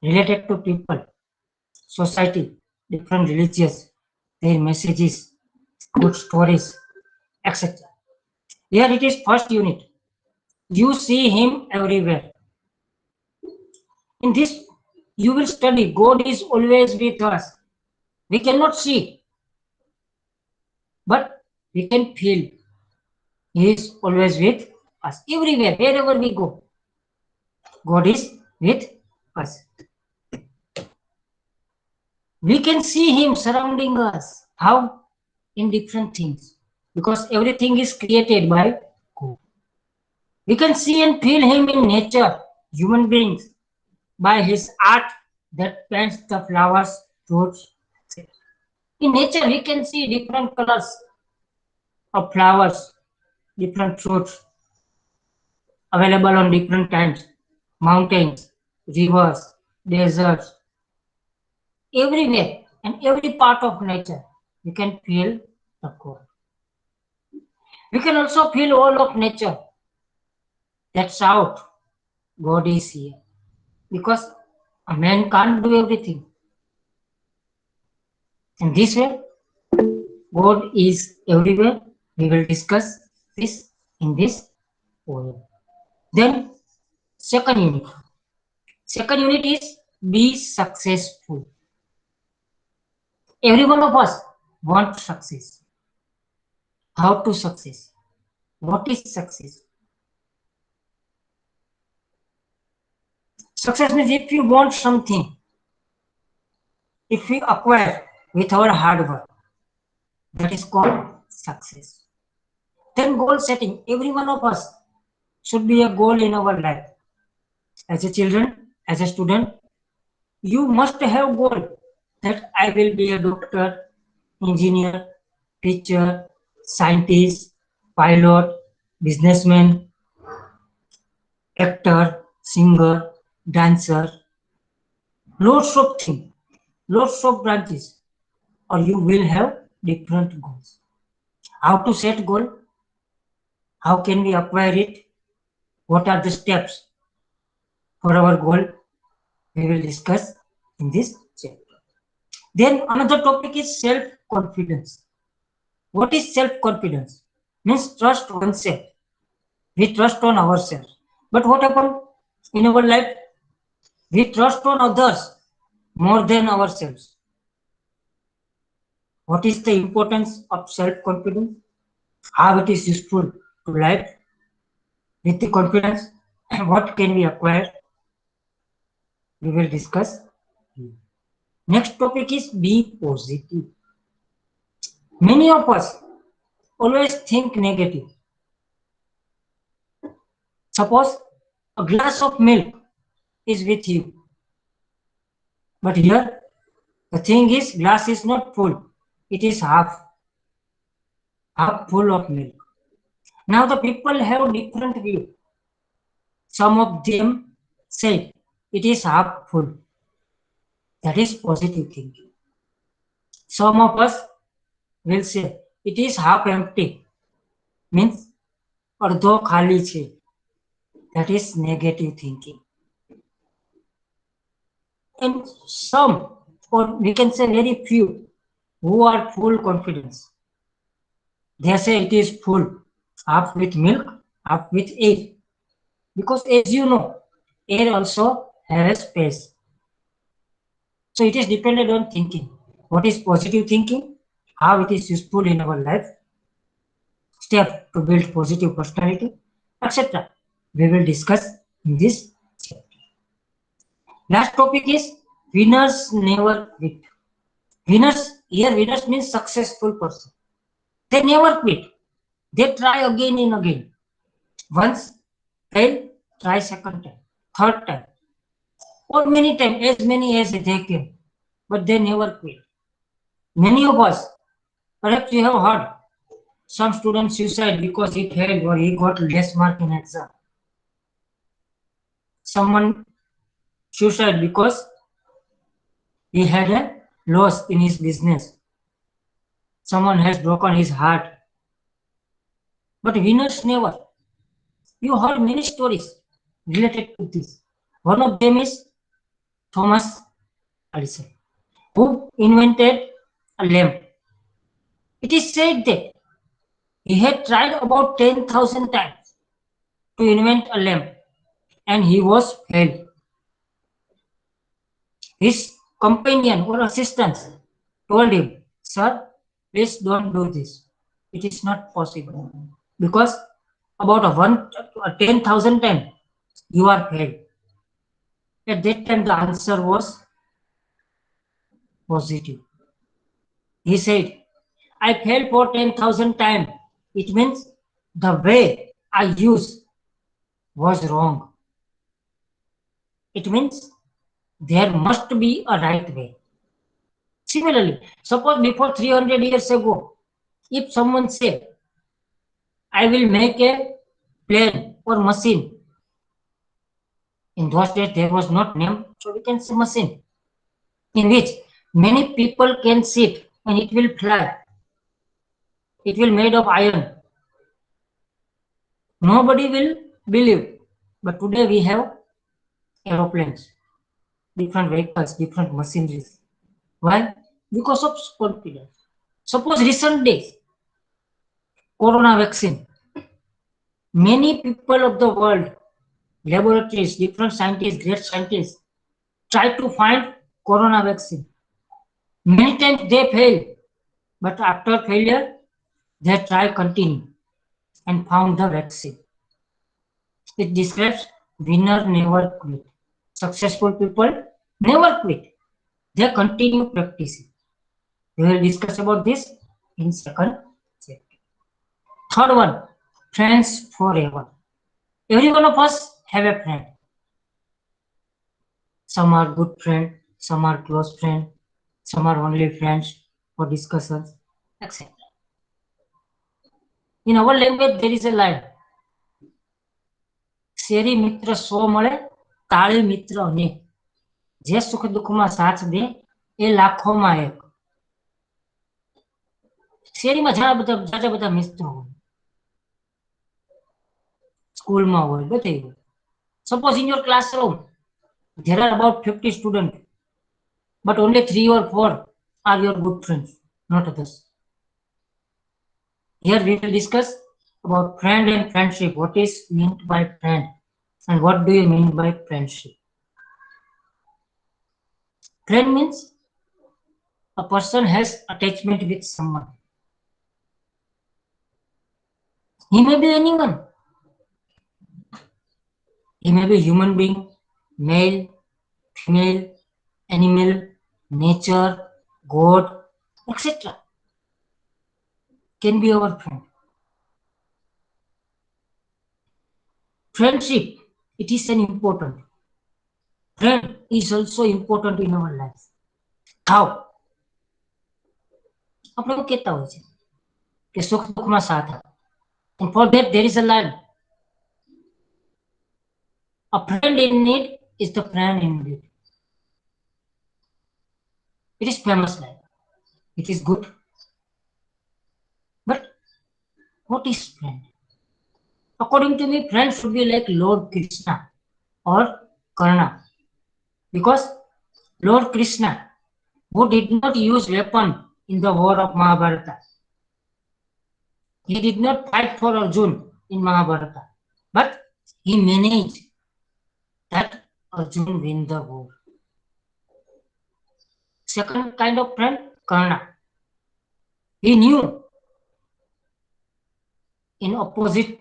related to people, society, different religions, their messages, good stories, etc. Here it is first unit. You see him everywhere. In this, you will study God is always with us. We cannot see, but we can feel. He is always with us. Everywhere, wherever we go, God is with us. We can see Him surrounding us. How? In different things. Because everything is created by God. We can see and feel Him in nature, human beings, by His art that paints the flowers, fruits. In nature, we can see different colors of flowers, different fruits available on different times, mountains, rivers, deserts, everywhere and every part of nature. We can feel the God. We can also feel all of nature that shout, God is here. Because a man can't do everything. In this way, God is everywhere. We will discuss this in this poem. Then, second unit. Second unit is be successful. Every one of us wants success. How to success? What is success? Success means if you want something, if we acquire with our hard work, that is called success. Then goal setting. Every one of us should be a goal in our life. As a children, as a student, you must have goal that I will be a doctor, engineer, teacher, scientist, pilot, businessman, actor, singer, dancer, lots of things, lots of branches, or you will have different goals. How to set goal? How can we acquire it? What are the steps for our goal? We will discuss in this chapter. Then another topic is self-confidence. What is self-confidence? Means trust oneself. We trust on ourselves. But what happened in our life? We trust on others more than ourselves. What is the importance of self-confidence? How it is useful to life? With the confidence, what can we acquire? We will discuss. Next topic is be positive. Many of us always think negative. Suppose a glass of milk is with you. But here, the thing is, glass is not full. It is half full of milk. Now the people have different view. Some of them say it is half full. That is positive thinking. Some of us will say it is half empty. Means अर्धो खाली छे. That is negative thinking. And some, or we can say very few, who are full confidence. They say it is full, half with milk, half with air. Because as you know, air also has space. So it is dependent on thinking. What is positive thinking? How it is useful in our life? Step to build positive personality, etc. We will discuss in this chapter. Last topic is winners never quit. Winners, here winners means successful person. They never quit. They try again and again. Once fail, try second time, third time, or many times, as many as they can. But they never quit. Many of us, perhaps you have heard, some students suicide because he failed or he got less mark in exam. Someone suicide because he had a loss in his business. Someone has broken his heart. But winners never. You heard many stories related to this. One of them is Thomas Edison, who invented a lamp. It is said that he had tried about 10,000 times to invent a lamp and he was failed. His companion or assistant told him, "Sir, please don't do this. It is not possible because about a 10,000 times you are failed." At that time, the answer was positive. He said, "I failed for 10,000 times. It means the way I use was wrong. It means there must be a right way." Similarly, suppose before 300 years ago, if someone said, "I will make a plane or machine," in those days there was not name, so we can say machine, in which many people can sit and it will fly. It will made of iron. Nobody will believe. But today we have aeroplanes, different vehicles, different machineries. Why? Because of confidence. Suppose recent days, corona vaccine. Many people of the world, laboratories, different scientists, great scientists, try to find corona vaccine. Many times they fail, but after failure, they try continue and found the vaccine. It describes winner never quit. Successful people never quit. They continue practicing. We will discuss about this in second chapter. Third one, friends forever. Every one of us have a friend. Some are good friends, some are close friends, some are only friends for discussions, etc. In our language, there is a line. શેરી મિત્ર 100 મળે, તાળી મિત્ર અનેક. જે સુખ દુઃખમાં સાથ દે એ લાખોમાં એક. શેરીમાં જાજા બધા મિત્રો હોય, સ્કૂલમાં હોય, બધે હોય. Suppose in your classroom there are about 50 students, but only 3 or 4 are your good friends, not others. Here we will discuss about friend and friendship. What is meant by friend and what do you mean by friendship? Friend means a person has attachment with someone. He may be anyone. He may be human being, male, female, animal, nature, God, etc. Can be our friend. Friendship, it is an important. Friend is also important in our life. How? આપણે એવું કહેતા હોય છે કે સુખ દુઃખમાં સાથ આપે. And for that there is a line. A friend in need is the friend indeed. It is famous line. It is good. But what is friend? According to me, friend should be like Lord Krishna or Karna. Because Lord Krishna, who did not use weapon in the war of Mahabharata, he did not fight for Arjun in Mahabharata, but he managed that Arjun win the war. Second kind of friend, Karna. He knew in opposite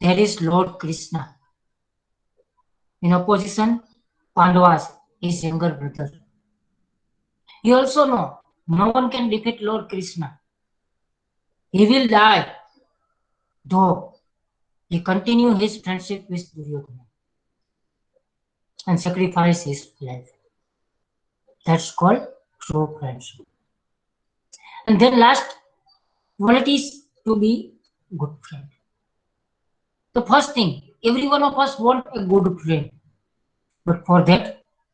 there is Lord Krishna. In opposition, Pandavas, his younger brother. He also know no one can defeat Lord Krishna. He will die, though he continue his friendship with Duryodhana and sacrifice his life. That's called true friendship. And then last quality is to be good friend. The first thing, every one of us want a good friend, but for that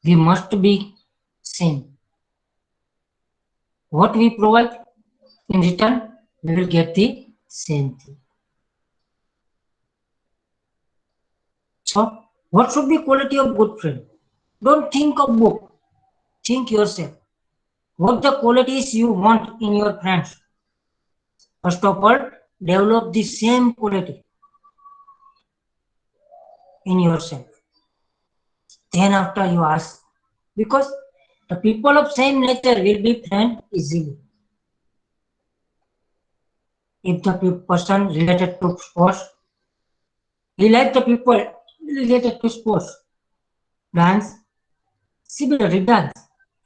we must be same. What we provide in return, we will get the same thing. So, what should be quality of good friend? Don't think of book. Think yourself. What the qualities you want in your friends? First of all, develop the same quality in yourself. Then after you ask, because the people of same nature will be friend easily. If the person related to sports, he like the people related to sports, dance, similarly dance.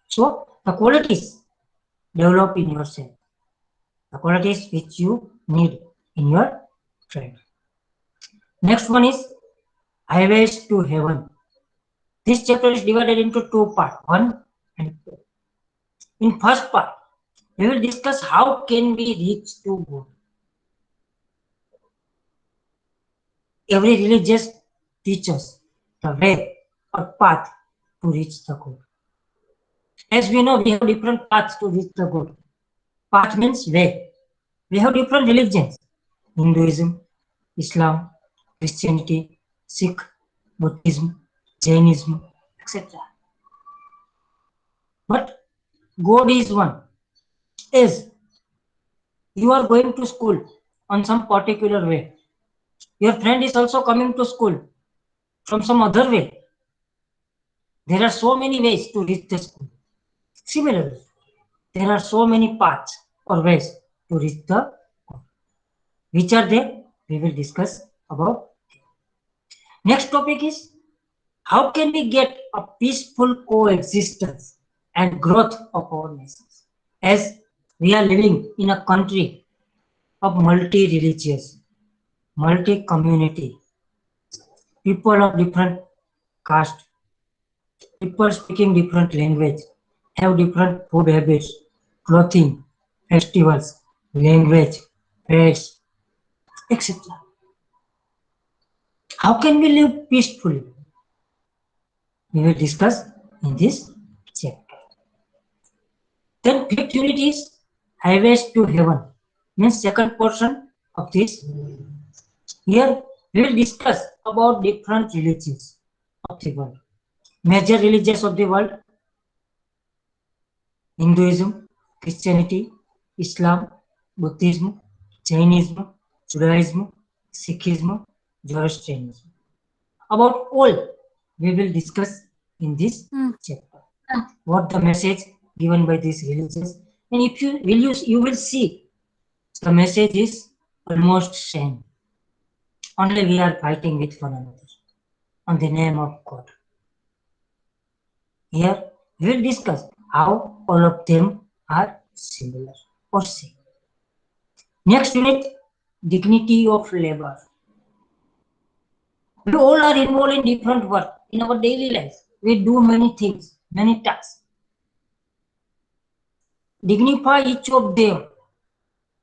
So the qualities develop in yourself, the qualities which you need in your friend. Next one is highways to heaven. This chapter is divided into two parts, 1 and 2. In first part, we will discuss how can we reach to God. Every religious teaches the way or path to reach the God. As we know, we have different paths to reach the God. Path means way. We have different religions: Hinduism, Islam, Christianity, Sikh, Buddhism, Jainism, etc. But God is one. As you are going to school on some particular way, your friend is also coming to school from some other way. There are so many ways to reach the school. Similarly, there are so many paths or ways to reach the goal. Which are they? We will discuss about. Next topic is how can we get a peaceful coexistence and growth of our nations? As we are living in a country of multi-religious, multi-community, people of different caste, people speaking different language, have different food habits, clothing, festivals, language, faiths, etc. How can we live peacefully? We will discuss in this chapter. Then fifth unit is highways to heaven, means second portion of this. Here we will discuss about different religions of the world. Major religions of the world: Hinduism, Christianity, Islam, Buddhism, Jainism, Judaism, Sikhism, Zoroastrianism. About all we will discuss in this chapter. What the message given by these religions, and if you will use, you will see the message is almost same. Only we are fighting with one another on the name of God. Here we will discuss how all of them are similar or same. Next unit, dignity of labor. We all are involved in different work in our daily life. We do many things, many tasks. Dignify each of them.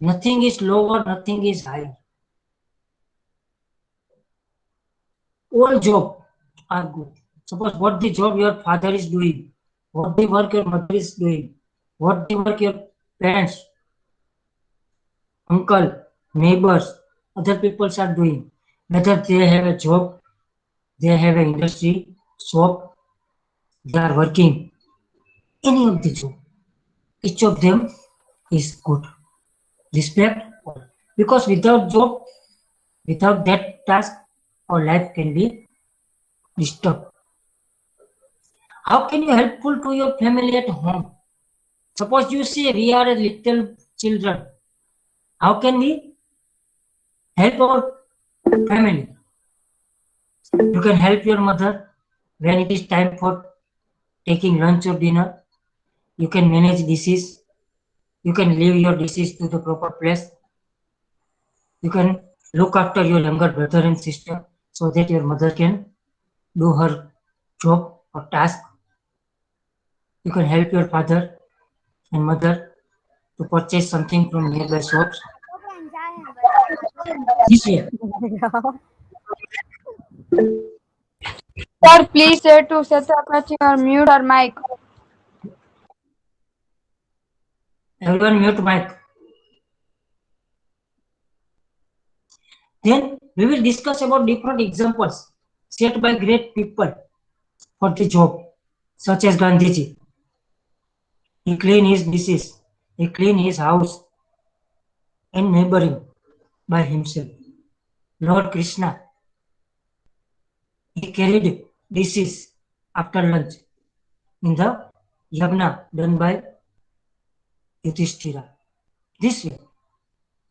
Nothing is lower, nothing is higher. All jobs are good. Suppose what the job your father is doing, what the work your mother is doing, what the work your parents, uncle, neighbors, other people are doing. Whether they have a job, they have an industry, shop, they are working, any of the job, each of them is good. Respect all. Because without job, without that task, our life can be disturbed. How can you helpful to your family at home? Suppose you say we are a little children. How can we help our family? You can help your mother when it is time for taking lunch or dinner. You can manage dishes. You can leave your dishes to the proper place. You can look after your younger brother and sister so that your mother can do her job or task. You can help your father and mother to purchase something from nearby shops. This way, Sir, please say to Satyapati or mute her mic. everyone mute mic. Then we will discuss about different examples set by great people for the job. such as Gandhiji. He clean his dishes, he clean his house and neighboring by himself. Lord Krishna, he carried dishes after lunch in the yagna done by Yudhishthira. This way,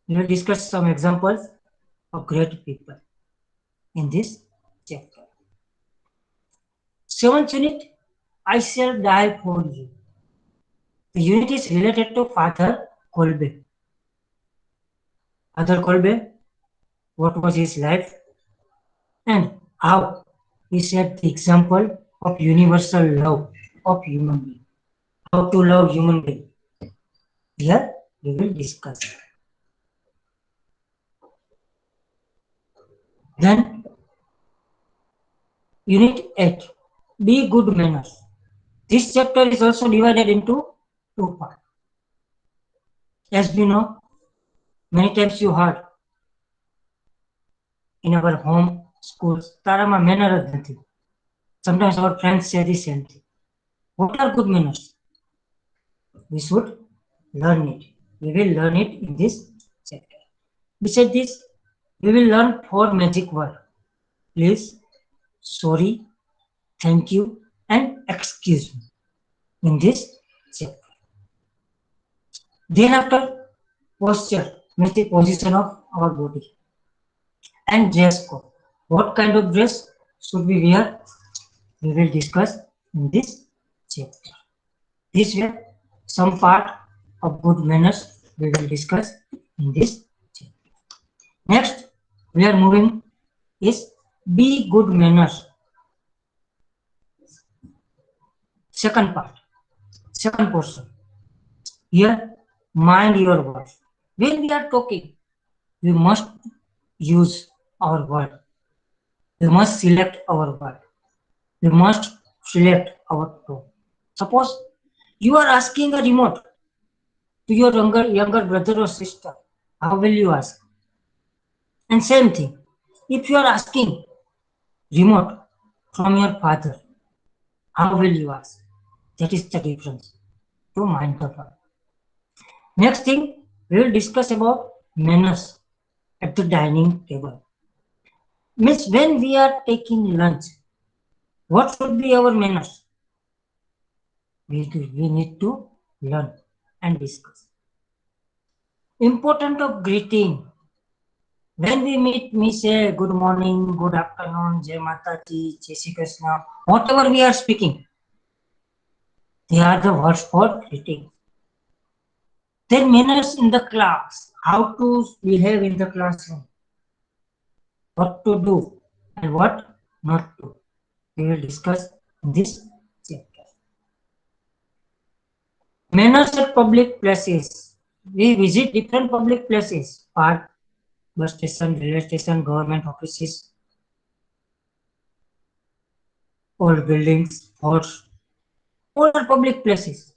we will discuss some examples of great people in this chapter. 7th unit, I shall die for you. The unit is related to Father Kolbe. Father Kolbe, what was his life and how he set the example of universal love of human being. How to love human being. Here we will discuss. Then unit 8, be good manners. This chapter is also divided into two parts. As we know, many times you heard in our home, schools, Tarama manner of nothing. Sometimes our friends say the same thing. What are good manners? We should learn it. We will learn it in this chapter. Besides this, we will learn 4 magic words. Please, sorry, thank you, and excuse me in this chapter. Then after, posture means the position of our body. And dress code. What kind of dress should we wear? We will discuss in this chapter. This way, some part of good manners we will discuss in this chapter. Next, we are moving is be good manners. Second part, second portion. Here, mind your words. When we are talking, we must use our word. We must select our word. We must select our tone. Suppose you are asking a remote to your younger brother or sister. How will you ask? And same thing, if you are asking remote from your father, how will you ask? That is the difference to mind the word. Next thing, we will discuss about manners at the dining table. Means when we are taking lunch, what should be our manners? We need to learn and discuss. Important of greeting. When we meet, we say good morning, good afternoon, Jai Mataji, Jai Shri Krishna, whatever we are speaking. They are the words for greeting. Then manners in the class, how to behave in the classroom, what to do and what not to. We will discuss in this chapter. Manners at public places. We visit different public places, park, bus station, railway station, government offices, old buildings, forts, all are public places.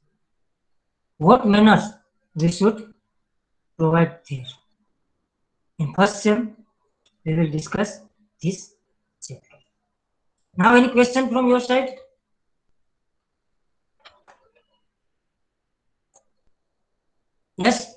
What manners we should provide there? In first sem, we will discuss this chapter. Now, any question from your side? Yes?